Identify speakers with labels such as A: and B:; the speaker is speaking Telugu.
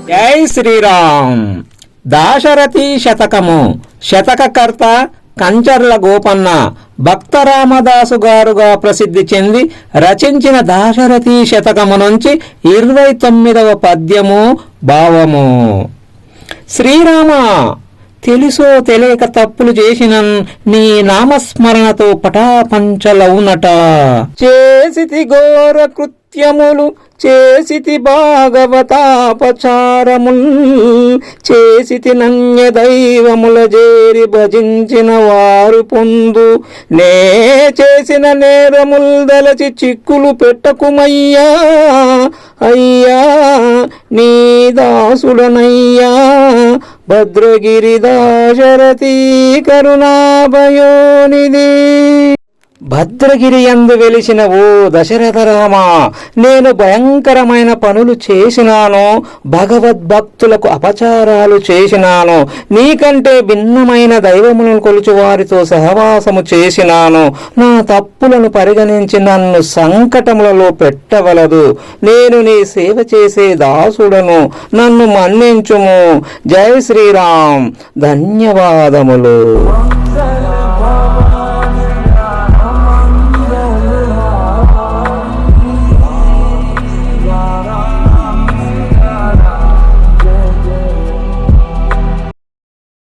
A: జై శ్రీరామ్. దాశరథి శతకము. శతకకర్త కంచర్ల గోపన్న. భక్త రామదాసు గారుగా ప్రసిద్ధి చెంది రచించిన దాశరథి శతకము నుంచి 29వ పద్యము భావము. శ్రీరామ, తెలుసో తెలియక తప్పులు చేసిన నీ నామస్మరణతో పటాపంచలవునట. చేసితి ఘోర కృత్యములు, చేసితి భాగవతాపచారముల్, చేసితి నన్య దైవముల చేరి భజించిన వారు పొందు. నే చేసిన నేరముల్ దలచి చిక్కులు పెట్టకుమయ్యా, అయ్యా నీ దాసుడనయ్యా. భద్రగిరి దాశరథి కరుణాభయోనిధి. భద్రగిరి యందు వెలిసిన ఓ దశరథ రామ, నేను భయంకరమైన పనులు చేసినాను, భగవద్భక్తులకు అపచారాలు చేసినాను, నీకంటే భిన్నమైన దైవములను కొలుచు వారితో సహవాసము చేసినాను. నా తప్పులను పరిగణించి నన్ను సంకటములలో పెట్టవలదు. నేను నీ సేవ చేసే దాసుడను, నన్ను మన్నించుము. జై శ్రీరామ్. ధన్యవాదములు.